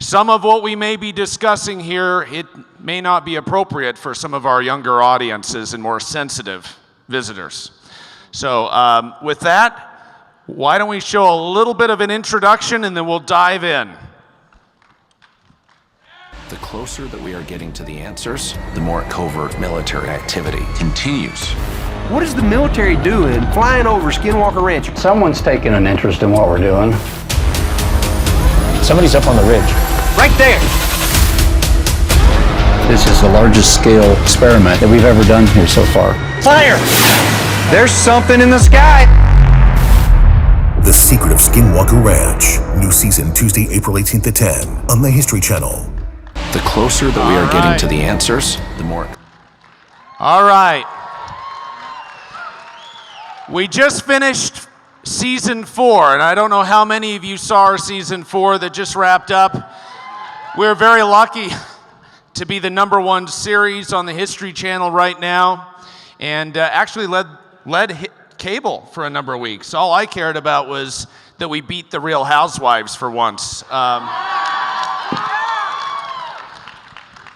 Some of what we may be discussing here, it may not be appropriate for some of our younger audiences and more sensitive visitors. So with that, why don't we show a little bit of an introduction and then we'll dive in. The closer that we are getting to the answers, the more covert military activity continues. What is the military doing flying over Skinwalker Ranch? Someone's taking an interest in what we're doing. Somebody's up on the ridge. Right there! This is the largest scale experiment that we've ever done here so far. Fire! There's something in the sky! The Secret of Skinwalker Ranch. New season Tuesday, April 18th at 10 on the History Channel. The closer that we are getting to the answers, the more... All right. We just finished season 4, and I don't know how many of you saw our season 4 that just wrapped up. We're very lucky to be the #1 series on the History Channel right now, and actually led cable for a number of weeks. All I cared about was that we beat the Real Housewives for once.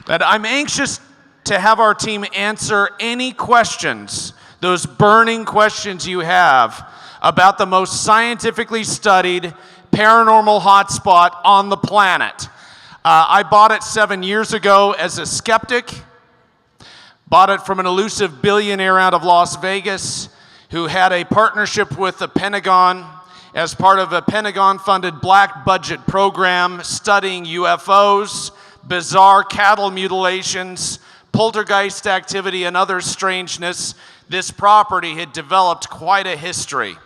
But I'm anxious to have our team answer any questions, those burning questions you have about the most scientifically studied paranormal hotspot on the planet. I bought it 7 years ago as a skeptic, bought it from an elusive billionaire out of Las Vegas who had a partnership with the Pentagon as part of a Pentagon-funded black budget program studying UFOs, bizarre cattle mutilations, poltergeist activity, and other strangeness. This property had developed quite a history.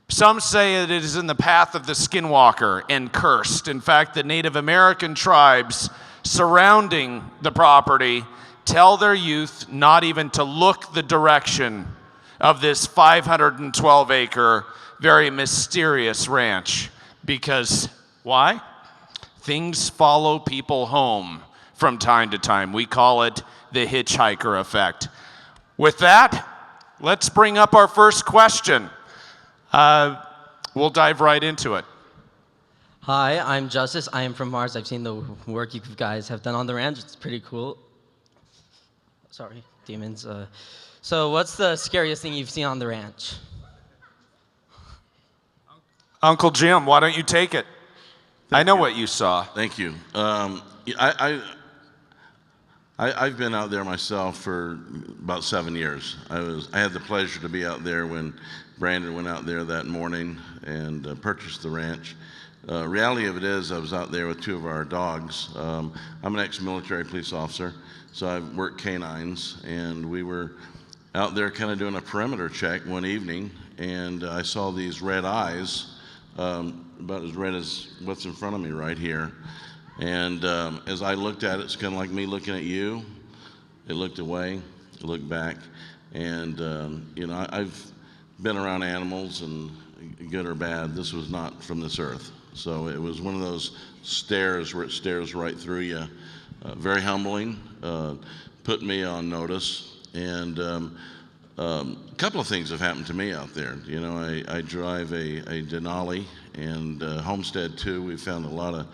Some say that it is in the path of the skinwalker and cursed. In fact, the Native American tribes surrounding the property tell their youth not even to look the direction of this 512-acre, very mysterious ranch. Because, why? Things follow people home from time to time. We call it the hitchhiker effect. With that, let's bring up our first question. We'll dive right into it. Hi, I'm Justice. I am from Mars. I've seen the work you guys have done on the ranch. It's pretty cool. Sorry, demons. So what's the scariest thing you've seen on the ranch? Uncle Jim, why don't you take it? I know what you saw. Thank you. I've been out there myself for about 7 years. I had the pleasure to be out there when Brandon went out there that morning and purchased the ranch. Reality of it is, I was out there with 2 of our dogs. I'm an ex-military police officer, so I've worked canines, and we were out there kind of doing a perimeter check one evening, and I saw these red eyes, about as red as what's in front of me right here. And as I looked at it, it's kind of like me looking at you. It looked away, it looked back. And, you know, I've been around animals, and good or bad, this was not from this earth. So it was one of those stares where it stares right through you. Very humbling, put me on notice. And a couple of things have happened to me out there. You know, I drive a Denali, and Homestead too. We found a lot of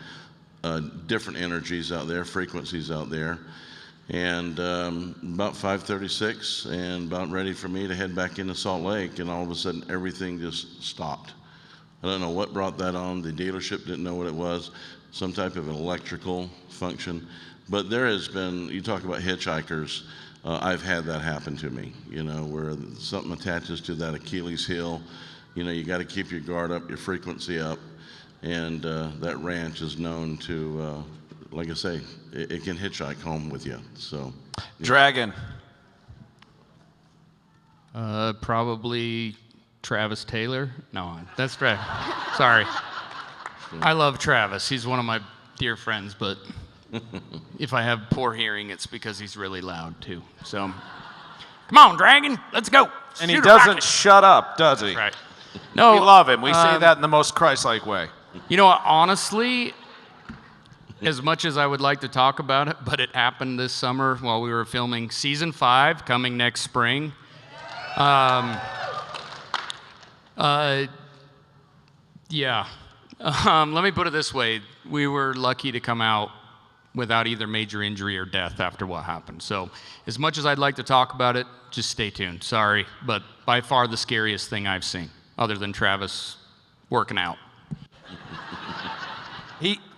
different energies out there, frequencies out there. And about 5:36, and about ready for me to head back into Salt Lake, and all of a sudden everything just stopped. I don't know what brought that on. The dealership didn't know what it was, some type of an electrical function. But there has been, you talk about hitchhikers, I've had that happen to me, you know, where something attaches to that Achilles heel. You know, you got to keep your guard up, your frequency up, and that ranch is known to, like I say, it can hitchhike home with you. So, Dragon. Probably Travis Taylor. No, that's Dragon. Sorry. I love Travis. He's one of my dear friends, but if I have poor hearing, it's because he's really loud too. So, come on, Dragon, let's go. And he doesn't shut up, does he? Right. No, we love him. We say that in the most Christ-like way. You know what, honestly, as much as I would like to talk about it, but it happened this summer while we were filming season 5, coming next spring. Yeah, Let me put it this way. We were lucky to come out without either major injury or death after what happened. So as much as I'd like to talk about it, just stay tuned. Sorry, but by far the scariest thing I've seen, other than Travis working out.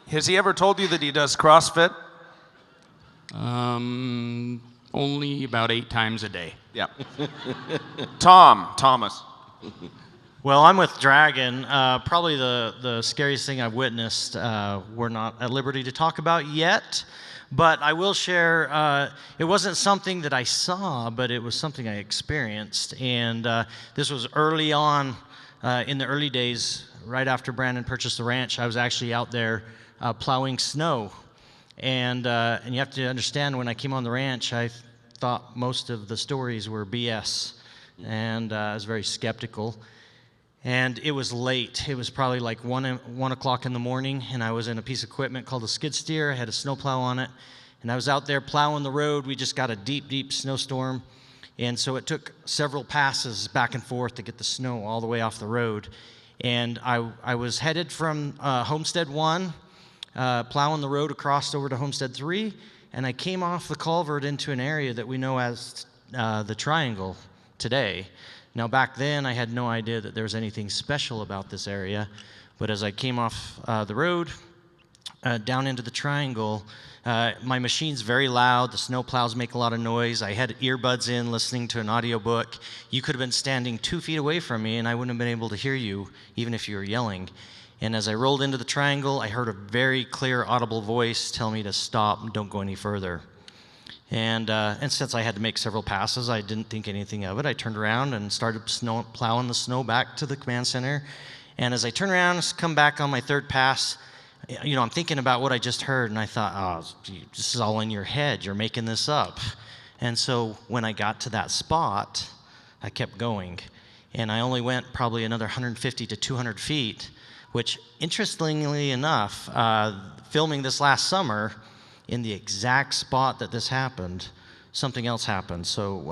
Has he ever told you that he does CrossFit? Only about 8 times a day. Yeah. Thomas. Well, I'm with Dragon. Probably the scariest thing I've witnessed, we're not at liberty to talk about yet, but I will share, it wasn't something that I saw, but it was something I experienced. And this was early on, in the early days, right after Brandon purchased the ranch. I was actually out there plowing snow. And you have to understand, when I came on the ranch, I thought most of the stories were BS. And I was very skeptical. And it was late. It was probably like 1 o'clock in the morning, and I was in a piece of equipment called a skid steer. I had a snowplow on it, and I was out there plowing the road. We just got a deep, deep snowstorm, and so it took several passes back and forth to get the snow all the way off the road. And I was headed from Homestead 1, plowing the road across over to Homestead 3, and I came off the culvert into an area that we know as the Triangle today. Now, back then, I had no idea that there was anything special about this area, but as I came off the road, down into the Triangle, my machine's very loud, the snow plows make a lot of noise, I had earbuds in listening to an audiobook. You could have been standing 2 feet away from me, and I wouldn't have been able to hear you, even if you were yelling. And as I rolled into the Triangle, I heard a very clear, audible voice tell me to stop and don't go any further. And since I had to make several passes, I didn't think anything of it. I turned around and started plowing the snow back to the command center. And as I turned around and come back on my third pass, I'm thinking about what I just heard, and I thought, oh, this is all in your head. You're making this up. And so when I got to that spot, I kept going. And I only went probably another 150 to 200 feet, which, interestingly enough, filming this last summer, in the exact spot that this happened, something else happened. So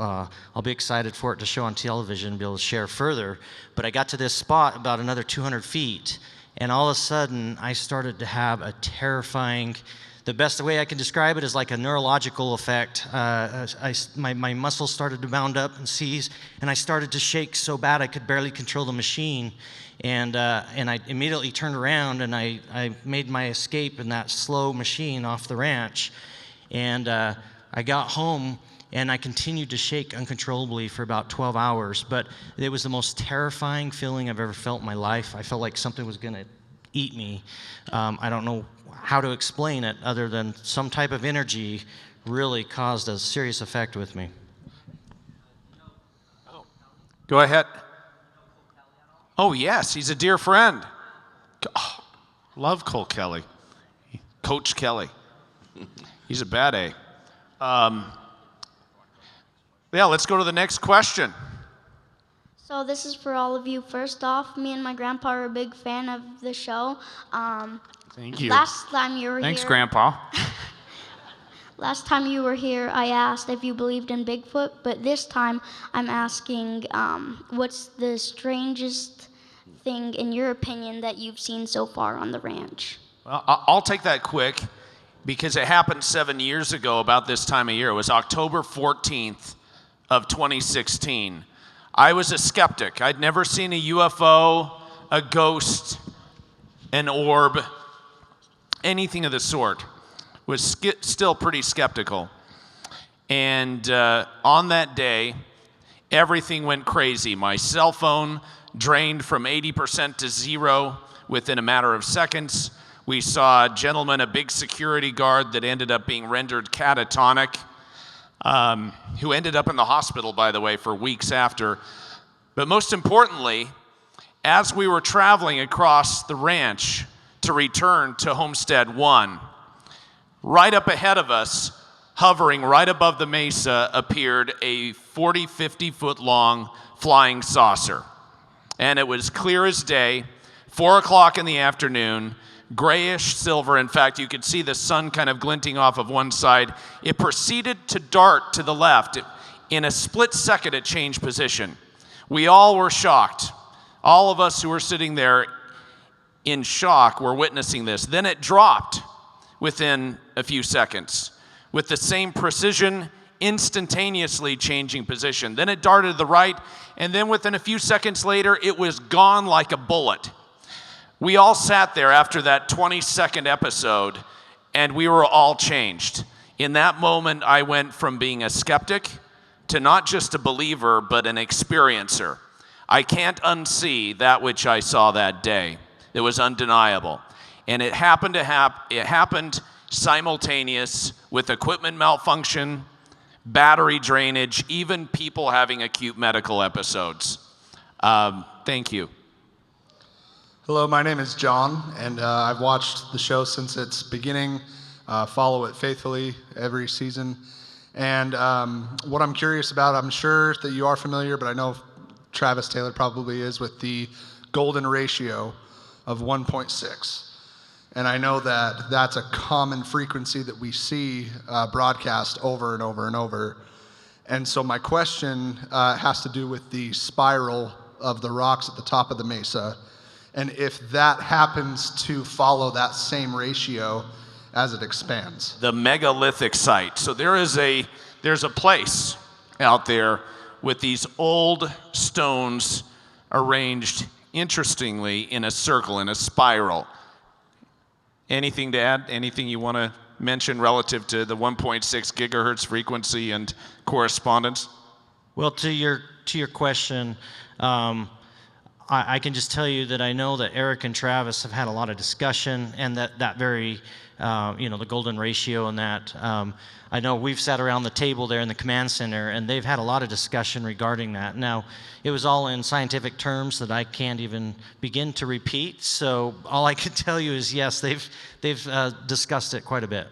I'll be excited for it to show on television and be able to share further. But I got to this spot about another 200 feet, and all of a sudden, I started to have a terrifying, the best way I can describe it is like a neurological effect. My muscles started to bound up and seize, and I started to shake so bad I could barely control the machine. And I immediately turned around, and I made my escape in that slow machine off the ranch. And I got home, and I continued to shake uncontrollably for about 12 hours. But it was the most terrifying feeling I've ever felt in my life. I felt like something was going to eat me. I don't know how to explain it other than some type of energy really caused a serious effect with me. Go ahead. Oh, yes, he's a dear friend. Oh, love Cole Kelly. Coach Kelly. He's a bad A. Yeah, let's go to the next question. So this is for all of you. First off, me and my grandpa are a big fan of the show. Thank you. Last time you were Thanks, here, Grandpa. Last time you were here, I asked if you believed in Bigfoot, but this time I'm asking, what's the strangest thing, in your opinion, that you've seen so far on the ranch? Well, I'll take that quick because it happened 7 years ago about this time of year. It was October 14th of 2016. I was a skeptic. I'd never seen a UFO, a ghost, an orb, anything of the sort. Was still pretty skeptical. And on that day, everything went crazy. My cell phone drained from 80% to 0 within a matter of seconds. We saw a gentleman, a big security guard that ended up being rendered catatonic, who ended up in the hospital, by the way, for weeks after. But most importantly, as we were traveling across the ranch to return to Homestead 1, right up ahead of us, hovering right above the mesa, appeared a 40, 50-foot long flying saucer. And it was clear as day, 4 o'clock in the afternoon, grayish silver. In fact, you could see the sun kind of glinting off of one side. It proceeded to dart to the left. In a split second, it changed position. We all were shocked. All of us who were sitting there in shock were witnessing this. Then it dropped within a few seconds with the same precision, instantaneously changing position. Then it darted to the right, and then within a few seconds later, it was gone like a bullet. We all sat there after that 20-second episode, and we were all changed. In that moment, I went from being a skeptic to not just a believer, but an experiencer. I can't unsee that which I saw that day. It was undeniable. And it happened simultaneous with equipment malfunction, battery drainage, even people having acute medical episodes. Thank you. Hello, my name is John, and I've watched the show since its beginning, follow it faithfully every season. And what I'm curious about, I'm sure that you are familiar, but I know Travis Taylor probably is, with the golden ratio of 1.6. And I know that that's a common frequency that we see broadcast over and over and over. And so my question has to do with the spiral of the rocks at the top of the mesa, and if that happens to follow that same ratio as it expands. The megalithic site. So there's a place out there with these old stones arranged interestingly in a circle, in a spiral. Anything to add? Anything you want to mention relative to the 1.6 gigahertz frequency and correspondence? Well, to your question, I can just tell you that I know that Erik and Travis have had a lot of discussion, and that very, the golden ratio and that. I know we've sat around the table there in the command center, and they've had a lot of discussion regarding that. Now, it was all in scientific terms that I can't even begin to repeat, so all I can tell you is yes, they've discussed it quite a bit.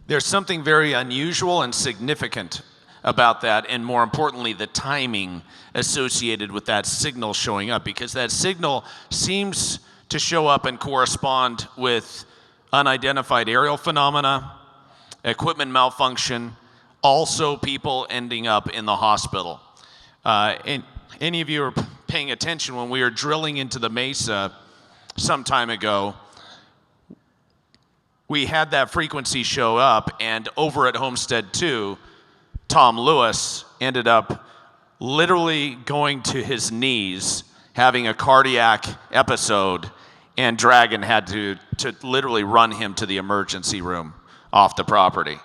There's something very unusual and significant about that, and more importantly, the timing associated with that signal showing up, because that signal seems to show up and correspond with unidentified aerial phenomena, equipment malfunction, also people ending up in the hospital. And any of you are paying attention, when we were drilling into the mesa some time ago, we had that frequency show up, and over at Homestead 2, Tom Lewis ended up literally going to his knees, having a cardiac episode, and Dragon had to literally run him to the emergency room off the property.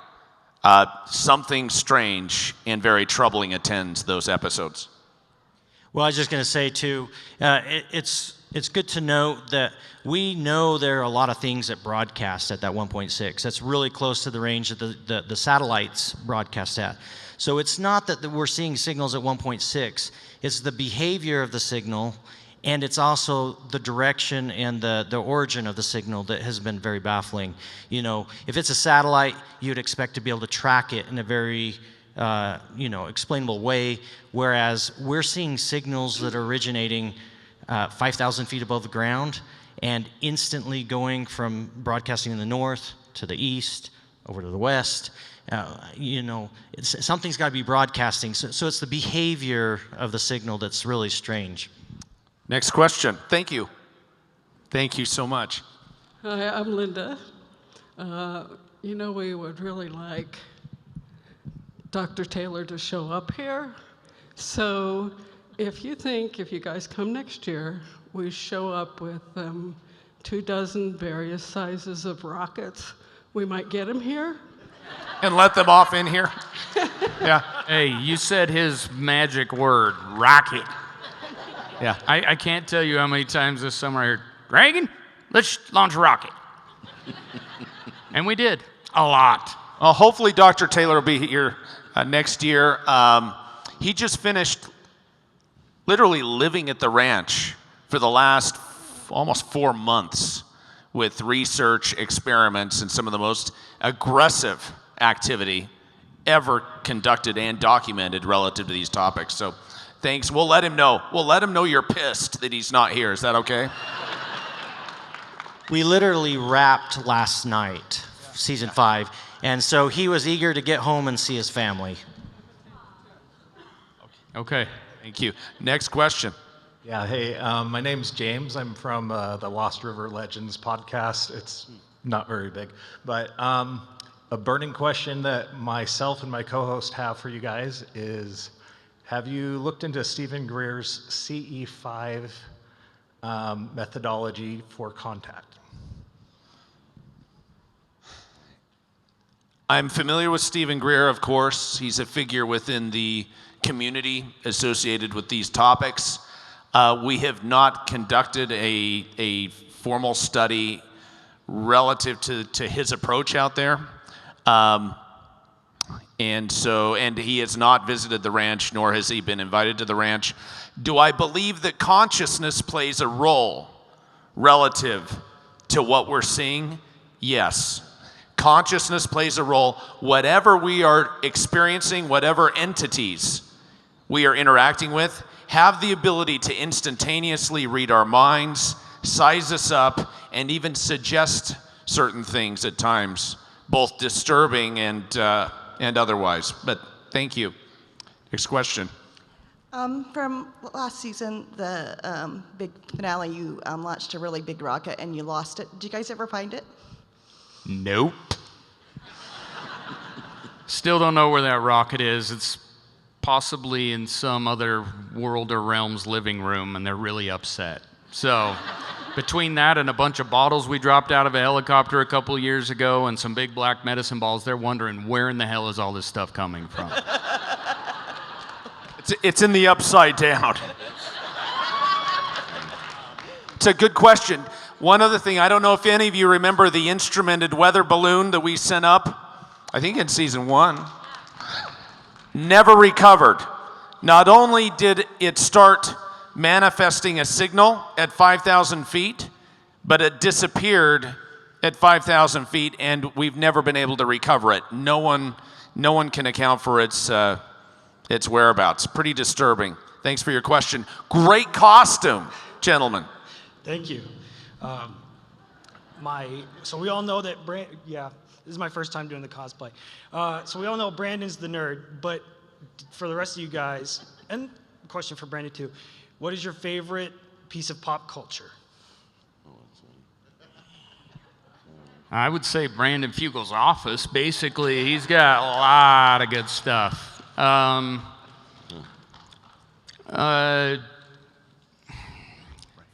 Something strange and very troubling attends those episodes. Well, I was just going to say, too, it's good to note that we know there are a lot of things that broadcast at that 1.6. That's really close to the range that the satellites broadcast at. So it's not that we're seeing signals at 1.6. It's the behavior of the signal, and it's also the direction and the origin of the signal that has been very baffling. If it's a satellite, you'd expect to be able to track it in a very explainable way, whereas we're seeing signals that are originating 5,000 feet above the ground and instantly going from broadcasting in the north to the east, over to the west. Something's got to be broadcasting. So it's the behavior of the signal that's really strange. Next question. Thank you. Thank you so much. Hi, I'm Linda. We would really like Dr. Taylor to show up here. So if you guys come next year, we show up with 24 various sizes of rockets, we might get him here. And let them off in here? Yeah. Hey, you said his magic word, rocket. Yeah. I can't tell you how many times this summer I heard, Dragon, let's launch a rocket. And we did. A lot. Well, hopefully Dr. Taylor will be here next year. He just finished literally living at the ranch for the last almost 4 months with research, experiments, and some of the most aggressive activity ever conducted and documented relative to these topics. So thanks. We'll let him know. We'll let him know you're pissed that he's not here. Is that okay? We literally wrapped last night, season 5, and so he was eager to get home and see his family. Okay. Thank you. Next question. Yeah, hey, my name's James. I'm from the Lost River Legends podcast. It's not very big, but a burning question that myself and my co-host have for you guys is, have you looked into Stephen Greer's CE5 methodology for contact? I'm familiar with Stephen Greer, of course. He's a figure within the community associated with these topics. We have not conducted a formal study relative to his approach out there. And he has not visited the ranch, nor has he been invited to the ranch. Do I believe that consciousness plays a role relative to what we're seeing? Yes. Consciousness plays a role. Whatever we are experiencing, whatever entities we are interacting with, have the ability to instantaneously read our minds, size us up, and even suggest certain things at times, both disturbing and otherwise. But thank you. Next question. From last season, the big finale, you launched a really big rocket and you lost it. Did you guys ever find it? Nope. Still don't know where that rocket is. It's possibly in some other world or realm's living room, and they're really upset. So between that and a bunch of bottles we dropped out of a helicopter a couple years ago and some big black medicine balls, they're wondering where in the hell is all this stuff coming from. It's in the upside down. It's a good question. One other thing, I don't know if any of you remember the instrumented weather balloon that we sent up, I think in season 1. Never recovered. Not only did it start manifesting a signal at 5,000 feet, but it disappeared at 5,000 feet, and we've never been able to recover it. No one can account for its whereabouts. Pretty disturbing. Thanks for your question. Great costume, gentlemen. Thank you. So we all know that this is my first time doing the cosplay. So we all know Brandon's the nerd, but for the rest of you guys, and a question for Brandon too, what is your favorite piece of pop culture? I would say Brandon Fugal's Office. Basically, he's got a lot of good stuff.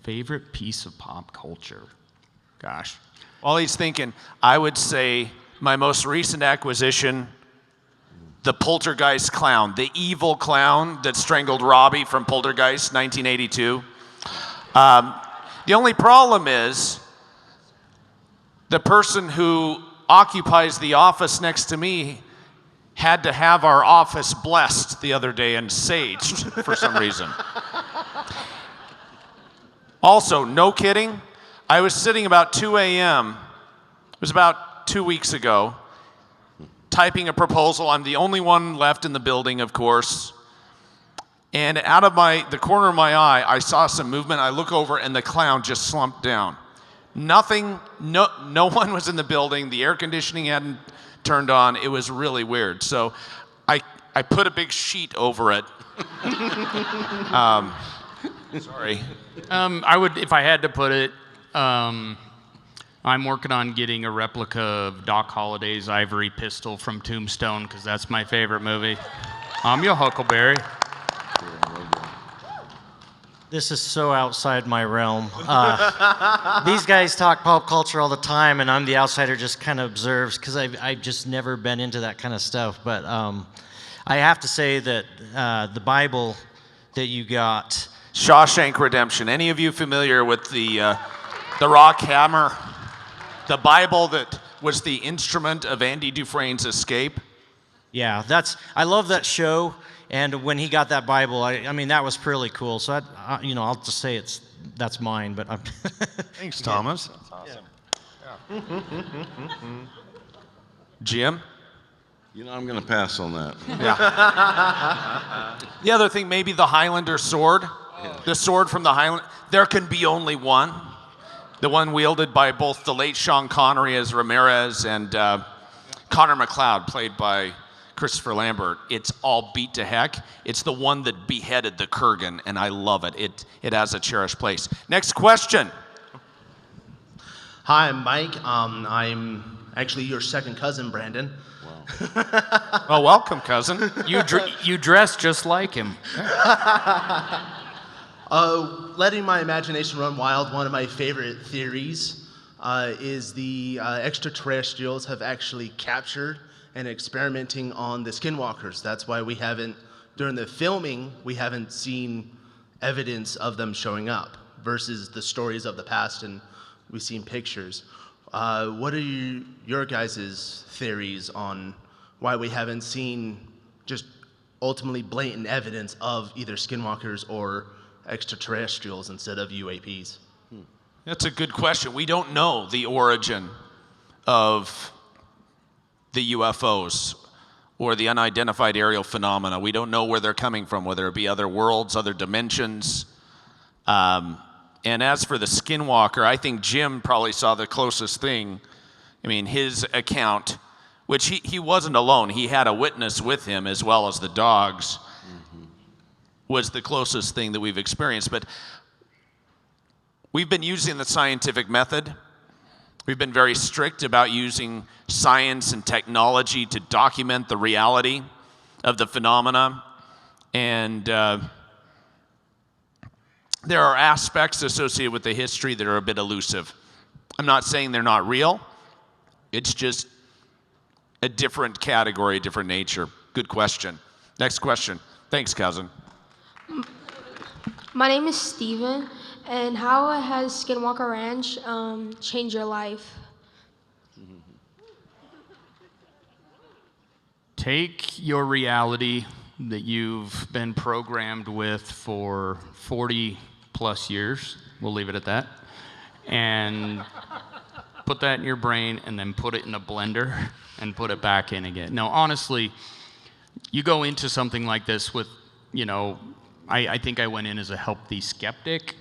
Favorite piece of pop culture? Gosh. While he's thinking, I would say my most recent acquisition, the Poltergeist clown, the evil clown that strangled Robbie from Poltergeist, 1982. The only problem is the person who occupies the office next to me had to have our office blessed the other day and saged for some reason. Also, no kidding, I was sitting about 2 a.m., it was about 2 weeks ago, typing a proposal. I'm the only one left in the building, of course. And out of the corner of my eye, I saw some movement. I look over and the clown just slumped down. Nothing, no one was in the building. The air conditioning hadn't turned on. It was really weird. So I put a big sheet over it. Sorry. I would, if I had to put it, I'm working on getting a replica of Doc Holliday's ivory pistol from Tombstone because that's my favorite movie. I'm your Huckleberry. This is so outside my realm. These guys talk pop culture all the time, and I'm the outsider just kind of observes because I've just never been into that kind of stuff. But I have to say that the Bible that you got... Shawshank Redemption. Any of you familiar with the rock hammer? The Bible that was the instrument of Andy Dufresne's escape? Yeah, I love that show. And when he got that Bible, I mean, that was pretty cool. So, I'll just say that's mine. But I'm Thanks, Thomas. That's awesome. Yeah. Jim? I'm going to pass on that. Yeah. The other thing, maybe the Highlander sword. The sword from the Highlander. There can be only one. The one wielded by both the late Sean Connery as Ramirez and Connor McLeod, played by Christopher Lambert, it's all beat to heck. It's the one that beheaded the Kurgan, and I love it. It has a cherished place. Next question. Hi, I'm Mike. I'm actually your second cousin, Brandon. Wow. Well, welcome, cousin. You dress just like him. Letting my imagination run wild, one of my favorite theories is the extraterrestrials have actually captured and experimenting on the skinwalkers. That's why we haven't, during the filming, we haven't seen evidence of them showing up versus the stories of the past, and we've seen pictures. What are your guys' theories on why we haven't seen just ultimately blatant evidence of either skinwalkers or extraterrestrials instead of UAPs? That's a good question. We don't know the origin of the UFOs or the unidentified aerial phenomena. We don't know where they're coming from, whether it be other worlds, other dimensions. And as for the skinwalker, I think Jim probably saw the closest thing. I mean, his account, which he wasn't alone. He had a witness with him as well as the dogs, was the closest thing that we've experienced. But we've been using the scientific method. We've been very strict about using science and technology to document the reality of the phenomena. And there are aspects associated with the history that are a bit elusive. I'm not saying they're not real. It's just a different category, a different nature. Good question. Next question. Thanks, cousin. My name is Steven. And how has Skinwalker Ranch changed your life? Take your reality that you've been programmed with for 40 plus years, we'll leave it at that, and put that in your brain and then put it in a blender and put it back in again. No, honestly, you go into something like this with, I think I went in as a healthy skeptic,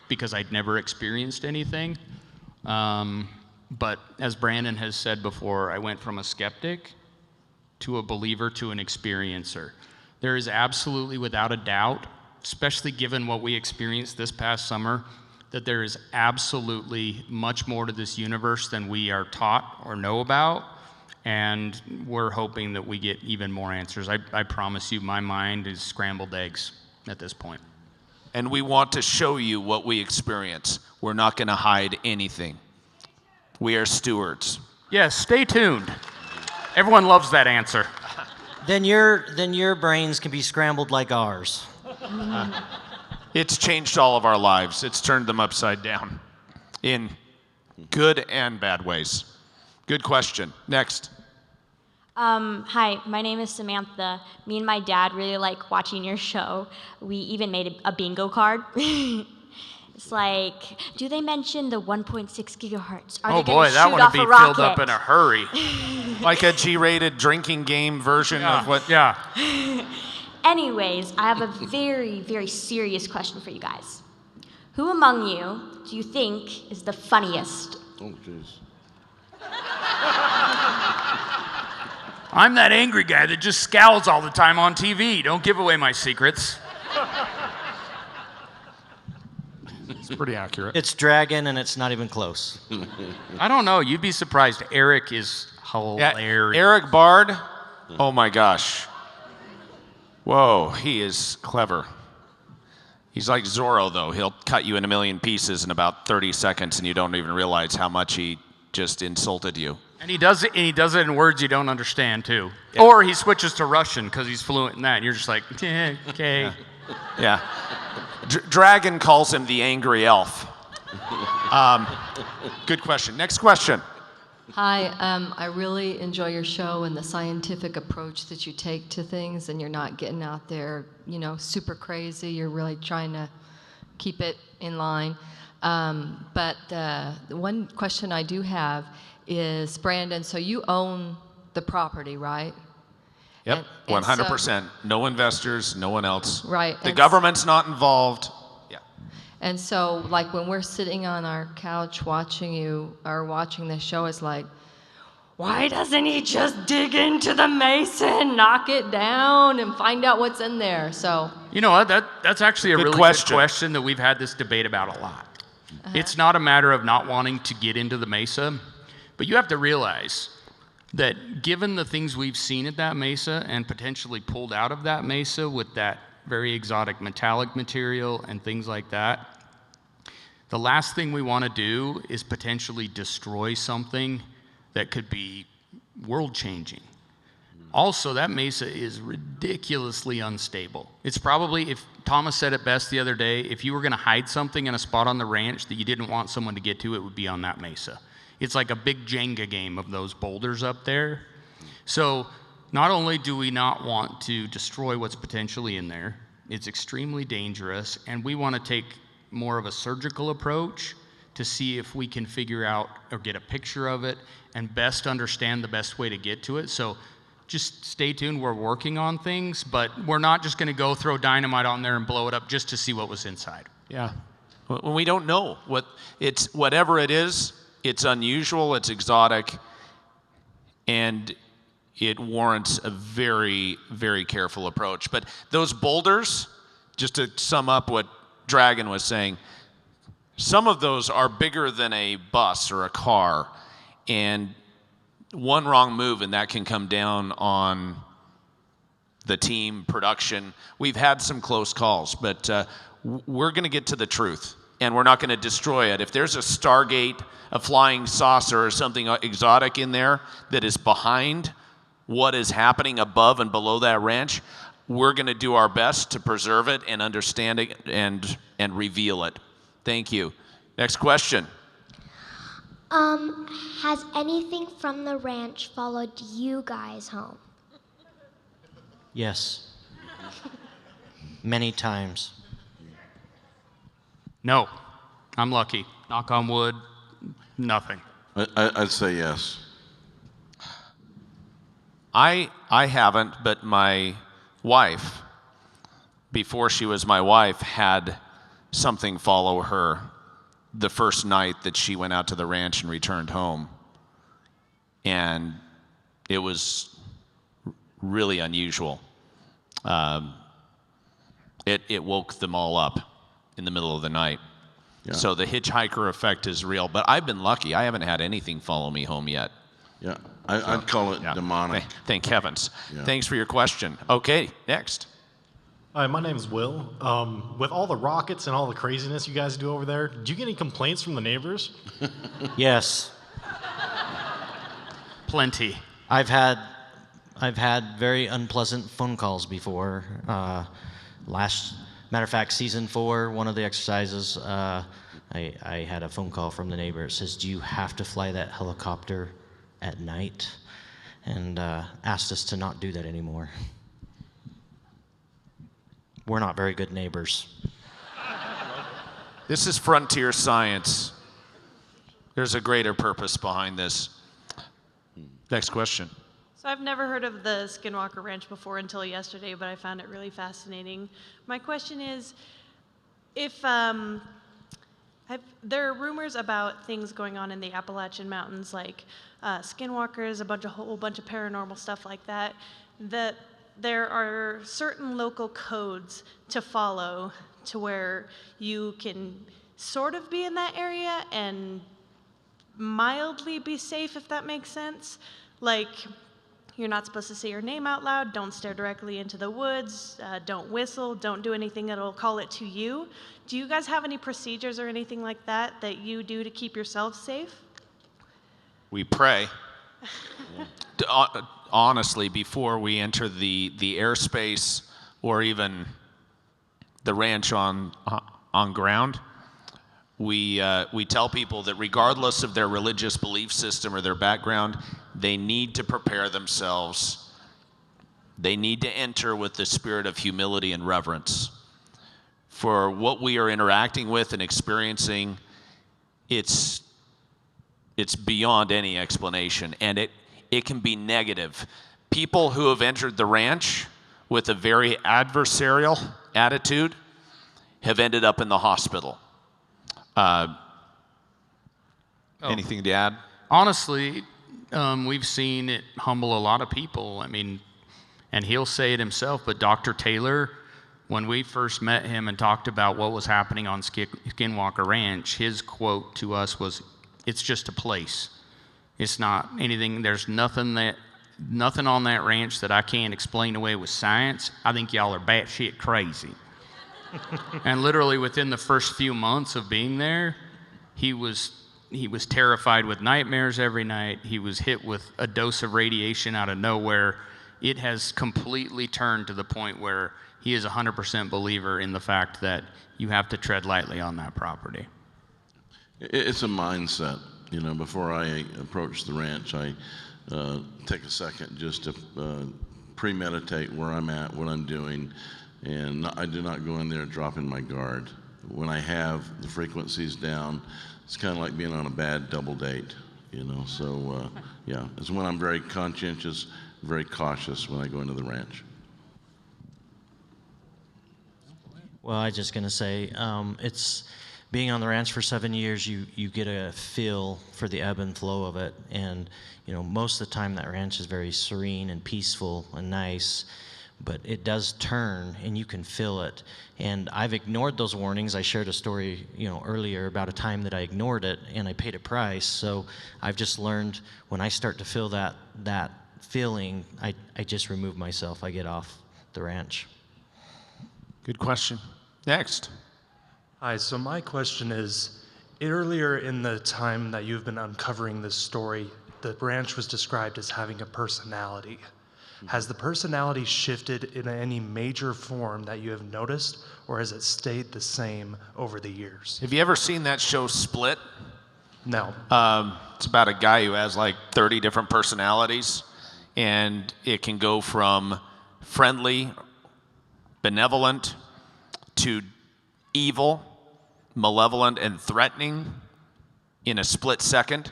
because I'd never experienced anything. But as Brandon has said before, I went from a skeptic to a believer to an experiencer. There is absolutely, without a doubt, especially given what we experienced this past summer, that there is absolutely much more to this universe than we are taught or know about. And we're hoping that we get even more answers. I promise you, my mind is scrambled eggs at this point. And we want to show you what we experience. We're not going to hide anything. We are stewards. Yes, stay tuned. Everyone loves that answer. Then your brains can be scrambled like ours. It's changed all of our lives. It's turned them upside down in good and bad ways. Good question. Next. Hi, my name is Samantha. Me and my dad really like watching your show. We even made a bingo card. It's like, do they mention the 1.6 gigahertz? Are Oh they boy, shoot that would off be a filled rocket? up in a hurry. Like a G-rated drinking game version of what? Yeah. Anyways, I have a very, very serious question for you guys. Who among you do you think is the funniest? Oh, jeez. I'm that angry guy that just scowls all the time on TV. Don't give away my secrets. It's pretty accurate. It's Dragon, and it's not even close. I don't know. You'd be surprised. Erik is hilarious. Yeah, Erik Bard. Oh my gosh. Whoa, he is clever. He's like Zorro, though. He'll cut you in a million pieces in about 30 seconds, and you don't even realize how much he just insulted you. And he does it in words you don't understand, too. Yeah. Or he switches to Russian because he's fluent in that, and you're just like, okay. Yeah. Dragon calls him the angry elf. Good question. Next question. Hi, I really enjoy your show and the scientific approach that you take to things, and you're not getting out there, super crazy. You're really trying to keep it in line. But the one question I do have is, Brandon, so you own the property, right? Yep, 100%. No investors, no one else. Right. The government's not involved. Yeah. And so, like, when we're sitting on our couch watching you or watching the show, it's like, why doesn't he just dig into the mesa and knock it down and find out what's in there? So, You know what? That's actually a Good really question. good question that we've had this debate about a lot. It's not a matter of not wanting to get into the mesa, but you have to realize that given the things we've seen at that mesa and potentially pulled out of that mesa with that very exotic metallic material and things like that, the last thing we want to do is potentially destroy something that could be world-changing. Also, that mesa is ridiculously unstable. It's probably, if Thomas said it best the other day, if you were going to hide something in a spot on the ranch that you didn't want someone to get to, it would be on that mesa. It's like a big Jenga game of those boulders up there. So not only do we not want to destroy what's potentially in there, it's extremely dangerous, and we want to take more of a surgical approach to see if we can figure out or get a picture of it and best understand the best way to get to it. So just stay tuned. We're working on things, but we're not just going to go throw dynamite on there and blow it up just to see what was inside. Yeah. When we don't know whatever it is, it's unusual, it's exotic, and it warrants a very, very careful approach. But those boulders, just to sum up what Dragon was saying, some of those are bigger than a bus or a car, and one wrong move and that can come down on the team, production. We've had some close calls, but we're going to get to the truth, and we're not going to destroy it. If there's a Stargate, a flying saucer, or something exotic in there that is behind what is happening above and below that ranch, we're going to do our best to preserve it and understand it and reveal it. Thank you. Next question. Has anything from the ranch followed you guys home? Yes. Many times. No, I'm lucky. Knock on wood, nothing. I'd say yes. I haven't, but my wife, before she was my wife, had something follow her the first night that she went out to the ranch and returned home. And it was really unusual. It woke them all up in the middle of the night. Yeah. So the hitchhiker effect is real. But I've been lucky. I haven't had anything follow me home yet. Yeah, I'd call it demonic. Thank heavens. Yeah. Thanks for your question. Okay, next. Hi, my name is Will. With all the rockets and all the craziness you guys do over there, do you get any complaints from the neighbors? Yes. Plenty. I've had very unpleasant phone calls before. Matter of fact, season 4, one of the exercises, I had a phone call from the neighbor. It says, "Do you have to fly that helicopter at night?" And asked us to not do that anymore. We're not very good neighbors. This is frontier science. There's a greater purpose behind this. Next question. So I've never heard of the Skinwalker Ranch before until yesterday, but I found it really fascinating. My question is, if there are rumors about things going on in the Appalachian Mountains, like skinwalkers, a whole bunch of paranormal stuff like that, that there are certain local codes to follow to where you can sort of be in that area and mildly be safe, if that makes sense. Like, you're not supposed to say your name out loud, don't stare directly into the woods, don't whistle, don't do anything that'll call it to you. Do you guys have any procedures or anything like that that you do to keep yourselves safe? We pray. Honestly, before we enter the airspace or even the ranch on ground, we tell people that regardless of their religious belief system or their background, they need to prepare themselves. They need to enter with the spirit of humility and reverence. For what we are interacting with and experiencing, it's beyond any explanation, and it can be negative. People who have entered the ranch with a very adversarial attitude have ended up in the hospital. Anything to add? Honestly, We've seen it humble a lot of people. I mean, and he'll say it himself, but Dr. Taylor, when we first met him and talked about what was happening on Skinwalker Ranch, his quote to us was, "It's just a place. It's not anything. There's nothing on that ranch that I can't explain away with science. I think y'all are batshit crazy." And literally within the first few months of being there, he was terrified with nightmares every night. He was hit with a dose of radiation out of nowhere. It has completely turned to the point where he is 100% believer in the fact that you have to tread lightly on that property. It's a mindset. You know, before I approach the ranch, I take a second just to premeditate where I'm at, what I'm doing, and I do not go in there dropping my guard. When I have the frequencies down, it's kind of like being on a bad double date, you know. So yeah, it's when I'm very conscientious, very cautious when I go into the ranch. Well, I just gonna say, it's being on the ranch for 7 years. You get a feel for the ebb and flow of it, and you know, most of the time that ranch is very serene and peaceful and nice. But it does turn, and you can feel it. And I've ignored those warnings. I shared a story, you know, earlier about a time that I ignored it, and I paid a price. So I've just learned when I start to feel that feeling, I just remove myself. I get off the ranch. Good question. Next. Hi, so my question is, earlier in the time that you've been uncovering this story, the ranch was described as having a personality. Has the personality shifted in any major form that you have noticed, or has it stayed the same over the years? Have you ever seen that show Split? No. It's about a guy who has like 30 different personalities, and it can go from friendly, benevolent, to evil, malevolent, and threatening in a split second.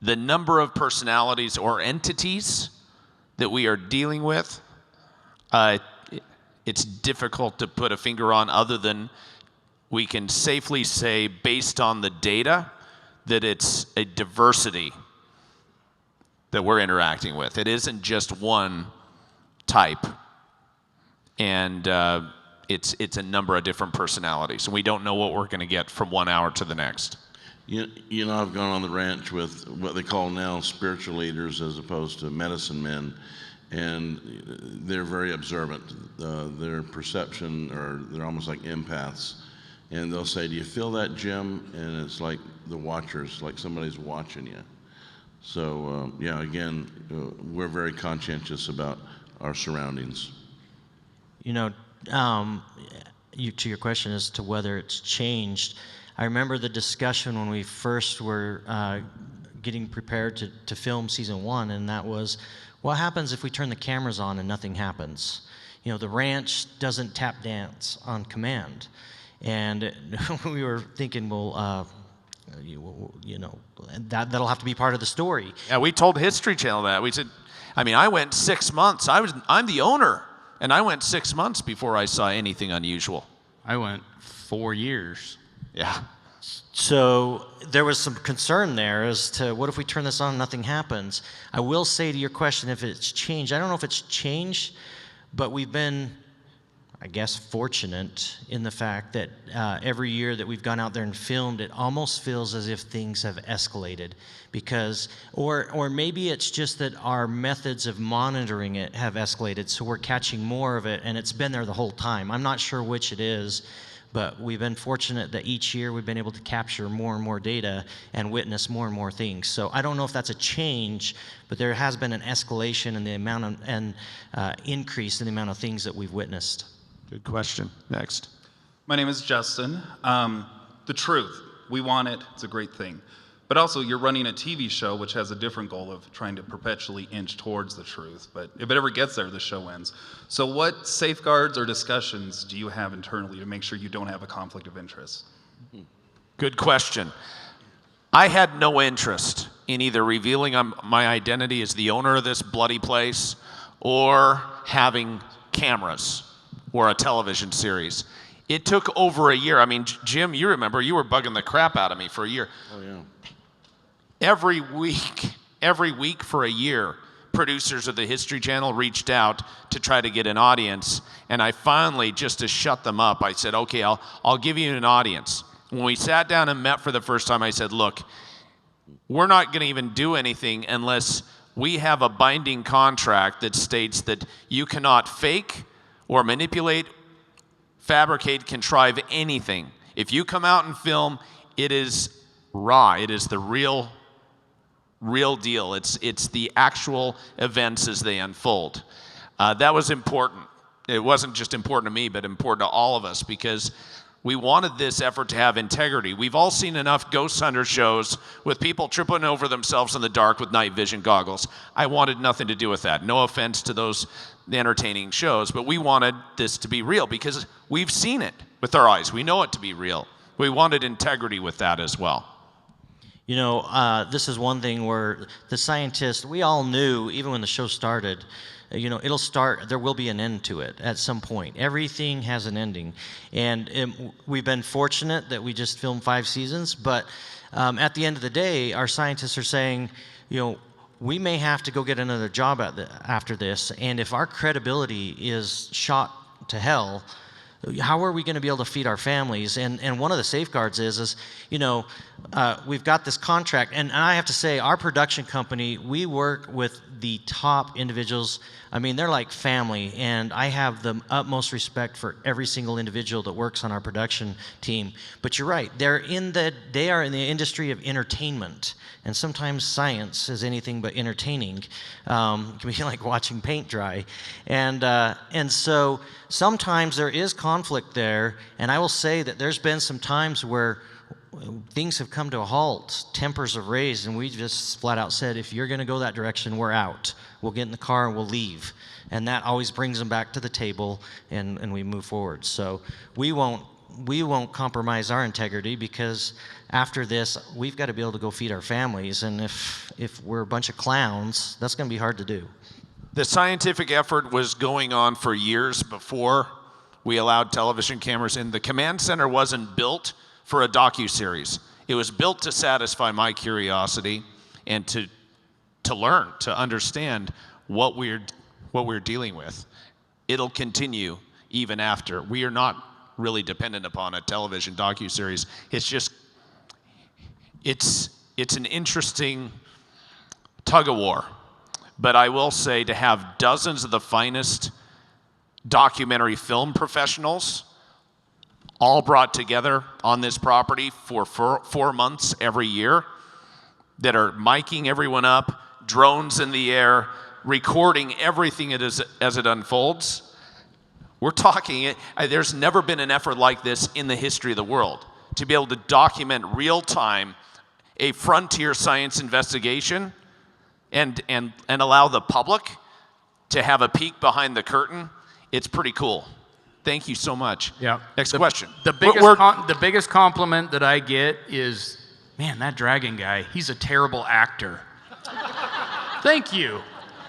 The number of personalities or entities that we are dealing with, it's difficult to put a finger on, other than we can safely say, based on the data, that it's a diversity that we're interacting with. It isn't just one type, and it's a number of different personalities, and we don't know what we're going to get from 1 hour to the next. You know, I've gone on the ranch with what they call now spiritual leaders as opposed to medicine men, and they're very observant. Their perception, or they're almost like empaths, and they'll say, "Do you feel that, Jim?" And it's like the watchers, like somebody's watching you. So yeah, again, we're very conscientious about our surroundings. You know, to your question as to whether it's changed, I remember the discussion when we first were getting prepared to film season 1, and that was, what happens if we turn the cameras on and nothing happens? You know, the ranch doesn't tap dance on command. And we were thinking, well, you know, that'll have to be part of the story. Yeah, we told History Channel that. We said, I mean, I went 6 months. I'm the owner, and I went 6 months before I saw anything unusual. I went 4 years. Yeah. So there was some concern there as to what if we turn this on and nothing happens. I will say to your question if it's changed. I don't know if it's changed, but we've been, I guess, fortunate in the fact that every year that we've gone out there and filmed, it almost feels as if things have escalated, because, or maybe it's just that our methods of monitoring it have escalated, so we're catching more of it, and it's been there the whole time. I'm not sure which it is, but we've been fortunate that each year we've been able to capture more and more data and witness more and more things. So I don't know if that's a change, but there has been an escalation in the amount of, and increase in the amount of things that we've witnessed. Good question. Next. My name is Justin. The truth, we want it, it's a great thing. But also, you're running a TV show which has a different goal of trying to perpetually inch towards the truth. But if it ever gets there, the show ends. So what safeguards or discussions do you have internally to make sure you don't have a conflict of interest? Good question. I had no interest in either revealing my identity as the owner of this bloody place or having cameras or a television series. It took over a year. I mean, Jim, you remember, you were bugging the crap out of me for a year. Oh, yeah. every week for a year, producers of the History Channel reached out to try to get an audience. And I finally, just to shut them up, I said, okay, I'll give you an audience. When we sat down and met for the first time, I said, look, we're not going to even do anything unless we have a binding contract that states that you cannot fake or manipulate, fabricate, contrive anything. If you come out and film, it is raw. It is the real deal. It's the actual events as they unfold. That was important. It wasn't just important to me, but important to all of us, because we wanted this effort to have integrity. We've all seen enough ghost hunter shows with people tripping over themselves in the dark with night vision goggles. I wanted nothing to do with that. No offense to those entertaining shows, but we wanted this to be real because we've seen it with our eyes. We know it to be real. We wanted integrity with that as well. You know, this is one thing where the scientists, we all knew, even when the show started, you know, it'll start, there will be an end to it at some point. Everything has an ending. And we've been fortunate that we just filmed 5 seasons, but at the end of the day, our scientists are saying, you know, we may have to go get another job after this, and if our credibility is shot to hell, how are we going to be able to feed our families? And one of the safeguards is you know, we've got this contract, and I have to say, our production company, we work with the top individuals. I mean, they're like family, and I have the utmost respect for every single individual that works on our production team. But you're right, they are in the industry of entertainment, and sometimes science is anything but entertaining. It can be like watching paint dry, and so sometimes there is conflict there, and I will say that there's been some times where things have come to a halt, tempers have raised, and we just flat out said, if you're going to go that direction, we're out. We'll get in the car and we'll leave. And that always brings them back to the table, and we move forward. So we won't compromise our integrity, because after this, we've got to be able to go feed our families, and if we're a bunch of clowns, that's going to be hard to do. The scientific effort was going on for years before we allowed television cameras in. The command center wasn't built for a docuseries. It was built to satisfy my curiosity and to learn, to understand what we're dealing with. It'll continue even after. We are not really dependent upon a television docuseries. It's just, it's an interesting tug of war. But I will say, to have dozens of the finest documentary film professionals all brought together on this property for 4 months every year, that are miking everyone up, drones in the air, recording everything as it unfolds. We're talking, there's never been an effort like this in the history of the world, to be able to document real time a frontier science investigation and allow the public to have a peek behind the curtain. It's pretty cool. Thank you so much. Yeah. Next question. The biggest compliment that I get is, man, that dragon guy, he's a terrible actor. Thank you.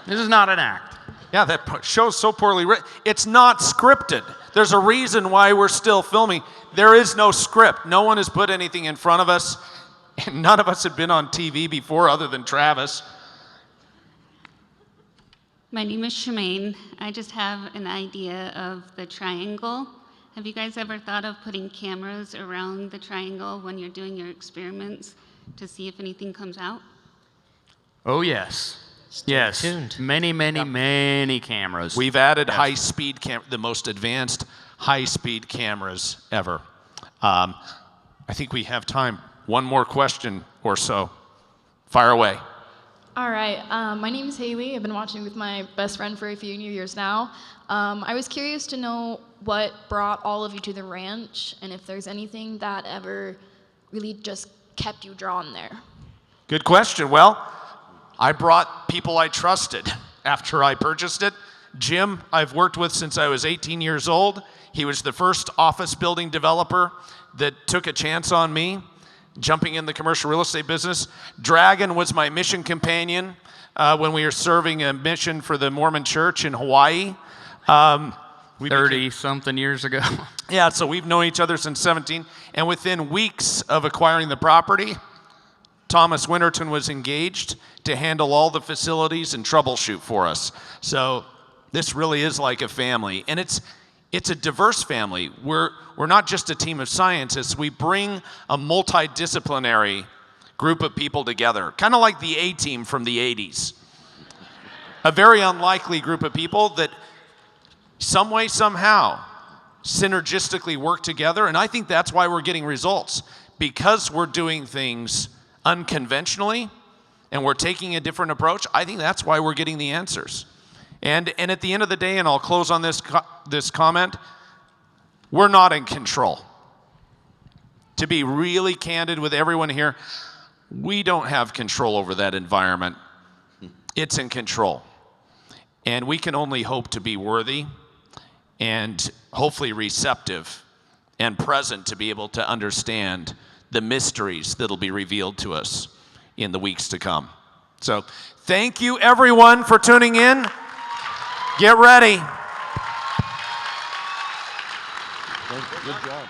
This is not an act. Yeah, that show's so poorly written. It's not scripted. There's a reason why we're still filming. There is no script. No one has put anything in front of us, and none of us have been on TV before other than Travis. My name is Shemaine. I just have an idea of the triangle. Have you guys ever thought of putting cameras around the triangle when you're doing your experiments to see if anything comes out? Oh, yes. Yes. Tuned. Many cameras. We've added high-speed the most advanced high-speed cameras ever. I think we have time. One more question or so. Fire away. All right. My name is Haley. I've been watching with my best friend for a few years now. I was curious to know what brought all of you to the ranch, and if there's anything that ever really just kept you drawn there. Good question. Well, I brought people I trusted after I purchased it. Jim, I've worked with since I was 18 years old. He was the first office building developer that took a chance on me, jumping in the commercial real estate business. Dragon was my mission companion when we were serving a mission for the Mormon Church in Hawaii. 30-something years ago. Yeah, so we've known each other since 17. And within weeks of acquiring the property, Thomas Winterton was engaged to handle all the facilities and troubleshoot for us. So this really is like a family, and it's a diverse family. We're not just a team of scientists. We bring a multidisciplinary group of people together, kind of like the A-Team from the 80s. A very unlikely group of people that some way, somehow, synergistically work together, and I think that's why we're getting results. Because we're doing things unconventionally, and we're taking a different approach, I think that's why we're getting the answers. And at the end of the day, and I'll close on this comment, we're not in control. To be really candid with everyone here, we don't have control over that environment. It's in control. And we can only hope to be worthy and hopefully receptive and present to be able to understand the mysteries that'll be revealed to us in the weeks to come. So thank you everyone for tuning in. Get ready. Good job.